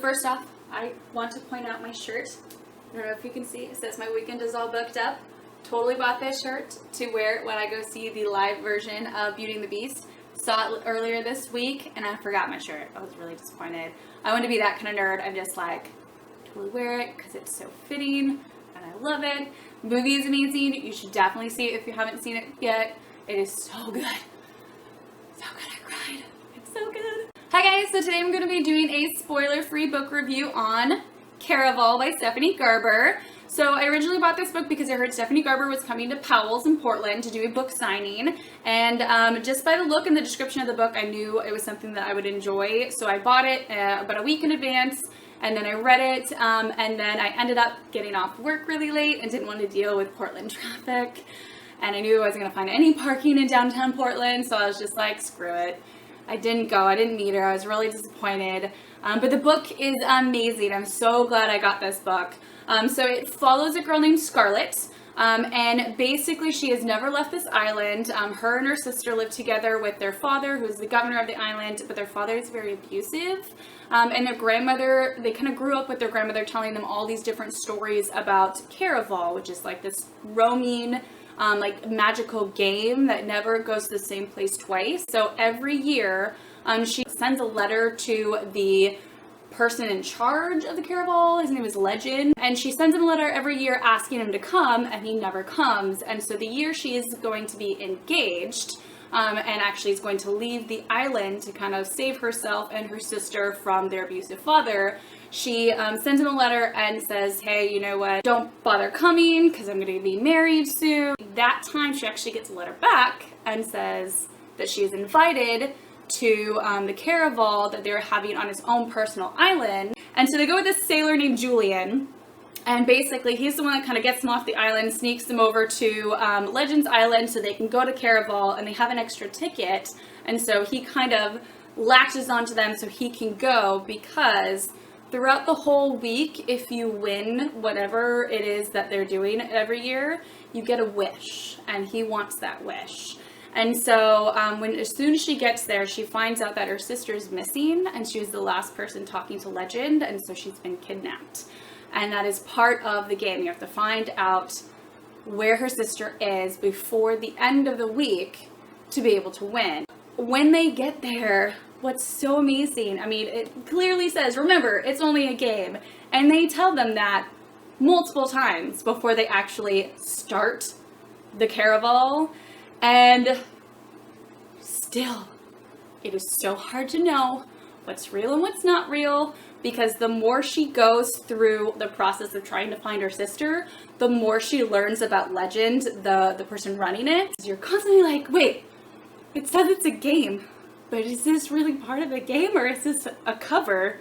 first off, I want to point out my shirt. I don't know if you can see, it says my weekend is all booked up. Totally bought this shirt to wear when I go see the live version of Beauty and the Beast. Saw it earlier this week and I forgot my shirt. I was really disappointed. I want to be that kind of nerd. I'm just like, totally wear it because it's so fitting and I love it. The movie is amazing. You should definitely see it if you haven't seen it yet. It is so good. So good, I cried. It's so good. Hi guys, so today I'm going to be doing a spoiler-free book review on Caraval by Stephanie Garber. So I originally bought this book because I heard Stephanie Garber was coming to Powell's in Portland to do a book signing. And just by the look and the description of the book, I knew it was something that I would enjoy. So I bought it about a week in advance. And then I read it, and then I ended up getting off work really late and didn't want to deal with Portland traffic. And I knew I wasn't going to find any parking in downtown Portland, so I was just like, screw it. I didn't go. I didn't meet her. I was really disappointed. But the book is amazing. I'm so glad I got this book. So it follows a girl named Scarlett. And basically she has never left this island. Her and her sister live together with their father, who's the governor of the island, but their father is very abusive. And their grandmother, they kind of grew up with their grandmother telling them all these different stories about Caraval, which is like this roaming, like magical game that never goes to the same place twice. So every year, she sends a letter to the person in charge of the Caraval. His name is Legend, and she sends him a letter every year asking him to come, and he never comes. And so the year she is going to be engaged, and actually is going to leave the island to kind of save herself and her sister from their abusive father, she sends him a letter and says, hey, you know what, don't bother coming because I'm going to be married soon. That time she actually gets a letter back and says that she is invited to the Caraval that they're having on his own personal island. And so they go with this sailor named Julian, and basically he's the one that kind of gets them off the island, sneaks them over to Legend's Island so they can go to Caraval, and they have an extra ticket, and so he kind of latches onto them so he can go, because throughout the whole week, if you win whatever it is that they're doing every year, you get a wish, and he wants that wish. And so as soon as she gets there, she finds out that her sister's missing, and she was the last person talking to Legend, and so she's been kidnapped. And that is part of the game. You have to find out where her sister is before the end of the week to be able to win. When they get there, what's so amazing, I mean, it clearly says, remember, it's only a game. And they tell them that multiple times before they actually start the Caraval. And still, it is so hard to know what's real and what's not real, because the more she goes through the process of trying to find her sister, the more she learns about Legend, the person running it. You're constantly like, wait, it says it's a game, but is this really part of the game, or is this a cover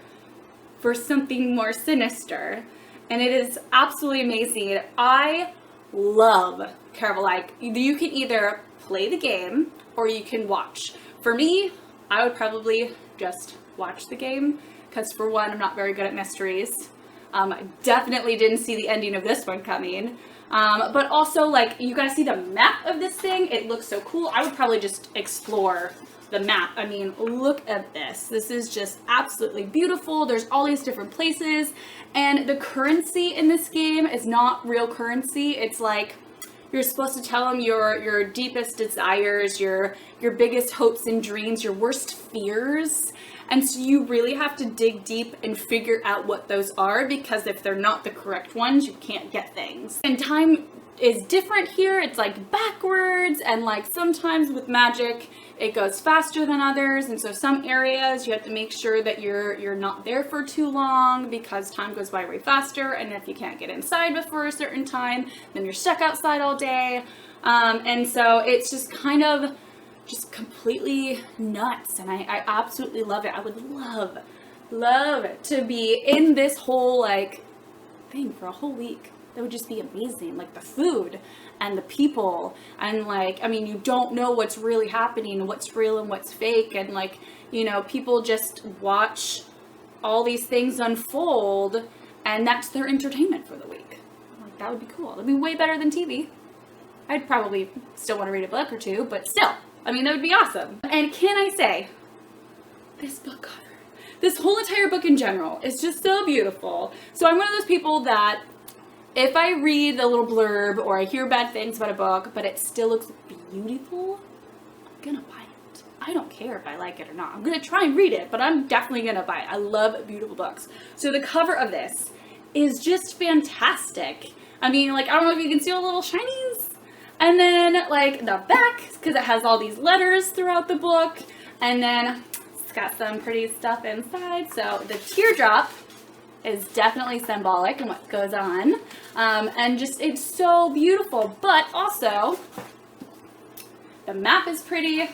for something more sinister? And it is absolutely amazing. I love Caraval. Like, you can either play the game or you can watch. For me, I would probably just watch the game, because for one, I'm not very good at mysteries. I definitely didn't see the ending of this one coming. But also, like, you guys see the map of this thing? It looks so cool. I would probably just explore the map. I mean, look at this. This is just absolutely beautiful. There's all these different places, and the currency in this game is not real currency. It's like, you're supposed to tell them your deepest desires, your biggest hopes and dreams, your worst fears. And so you really have to dig deep and figure out what those are, because if they're not the correct ones, you can't get things. And time is different here. It's like backwards, and like sometimes with magic, it goes faster than others. And so some areas you have to make sure that you're not there for too long, because time goes by way faster. And if you can't get inside before a certain time, then you're stuck outside all day. And so it's just kind of just completely nuts, and I absolutely love it. I would love to be in this whole like thing for a whole week. That would just be amazing. Like the food and the people, and like, I mean, you don't know what's really happening, what's real and what's fake, and like, you know, people just watch all these things unfold, and that's their entertainment for the week. Like, that would be cool. It'd be way better than TV. I'd probably still want to read a book or two, but still, I mean, that would be awesome. And can I say, this book cover, this whole entire book in general is just so beautiful. So I'm one of those people that if I read a little blurb or I hear bad things about a book, but it still looks beautiful, I'm gonna buy it. I don't care if I like it or not. I'm gonna try and read it, but I'm definitely gonna buy it. I love beautiful books. So the cover of this is just fantastic. I mean, like, I don't know if you can see all the little shinies. And then, like, the back, because it has all these letters throughout the book. And then it's got some pretty stuff inside. So the teardrop is definitely symbolic in what goes on. And just, it's so beautiful. But also, the map is pretty.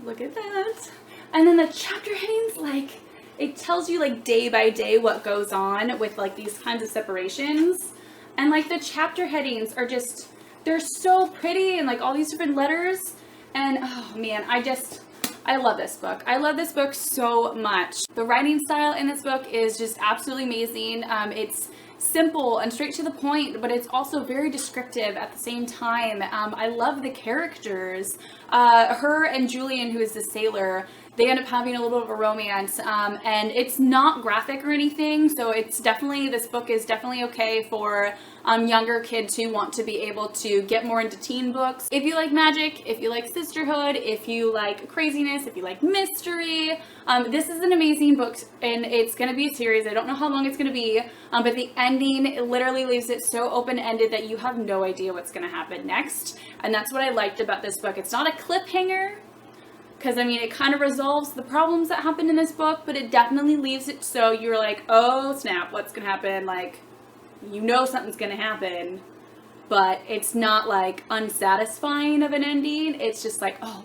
Look at that. And then the chapter headings, like, it tells you, like, day by day what goes on with, like, these kinds of separations. And, like, the chapter headings are just, they're so pretty, and, like, all these different letters. And, oh, man, I love this book. I love this book so much. The writing style in this book is just absolutely amazing. It's simple and straight to the point, but it's also very descriptive at the same time. I love the characters. Her and Julian, who is the sailor, they end up having a little bit of a romance, and it's not graphic or anything, so it's definitely, this book is definitely okay for younger kids who want to be able to get more into teen books. If you like magic, if you like sisterhood, if you like craziness, if you like mystery, this is an amazing book, and it's going to be a series. I don't know how long it's going to be, but the ending, it literally leaves it so open-ended that you have no idea what's going to happen next, and that's what I liked about this book. It's not a cliffhanger, because, I mean, it kind of resolves the problems that happened in this book, but it definitely leaves it so you're like, oh, snap, what's going to happen? Like, you know something's going to happen, but it's not, like, unsatisfying of an ending. It's just like, oh,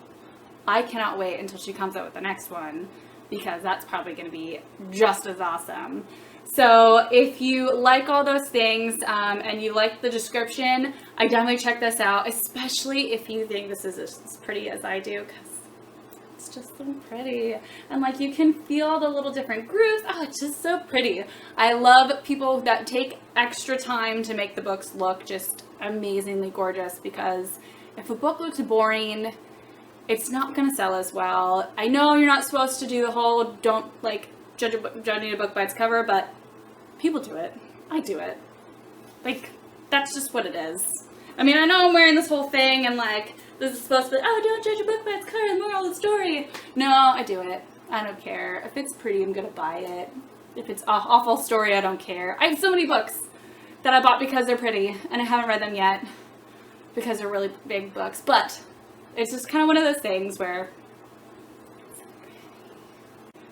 I cannot wait until she comes out with the next one, because that's probably going to be just as awesome. So if you like all those things and you like the description, I definitely check this out, especially if you think this is as pretty as I do, because it's just so pretty. And, like, you can feel the little different grooves. Oh, it's just so pretty. I love people that take extra time to make the books look just amazingly gorgeous, because if a book looks boring, it's not going to sell as well. I know you're not supposed to do the whole don't, like, judging a book by its cover, but people do it. I do it. Like, that's just what it is. I mean, I know I'm wearing this whole thing and, like, this is supposed to be, oh, don't judge a book by its cover, the moral of the story. No, I do it. I don't care. If it's pretty, I'm gonna buy it. If it's an awful story, I don't care. I have so many books that I bought because they're pretty, and I haven't read them yet because they're really big books, but it's just kind of one of those things where.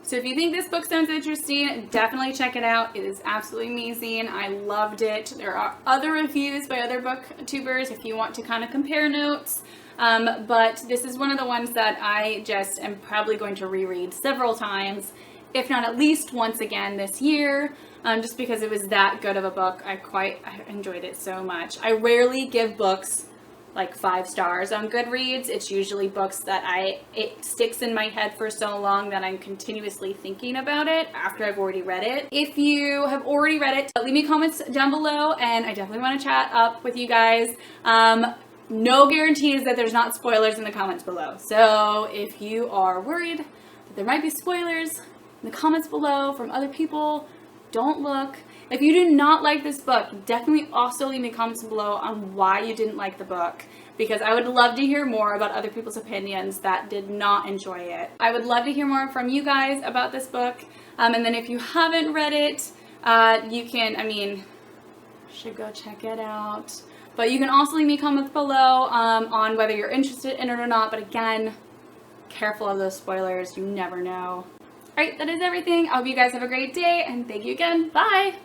So if you think this book sounds interesting, definitely check it out. It is absolutely amazing. I loved it. There are other reviews by other booktubers if you want to kind of compare notes. But this is one of the ones that I just am probably going to reread several times, if not at least once again this year, just because it was that good of a book. I enjoyed it so much. I rarely give books like 5 stars on Goodreads. It's usually books that it sticks in my head for so long that I'm continuously thinking about it after I've already read it. If you have already read it, leave me comments down below, and I definitely want to chat up with you guys. No guarantees that there's not spoilers in the comments below. So if you are worried that there might be spoilers in the comments below from other people, don't look. If you do not like this book, definitely also leave me comments below on why you didn't like the book, because I would love to hear more about other people's opinions that did not enjoy it. I would love to hear more from you guys about this book. And then if you haven't read it, you can, should go check it out. But you can also leave me comments below on whether you're interested in it or not. But again, careful of those spoilers. You never know. All right, that is everything. I hope you guys have a great day, and thank you again. Bye.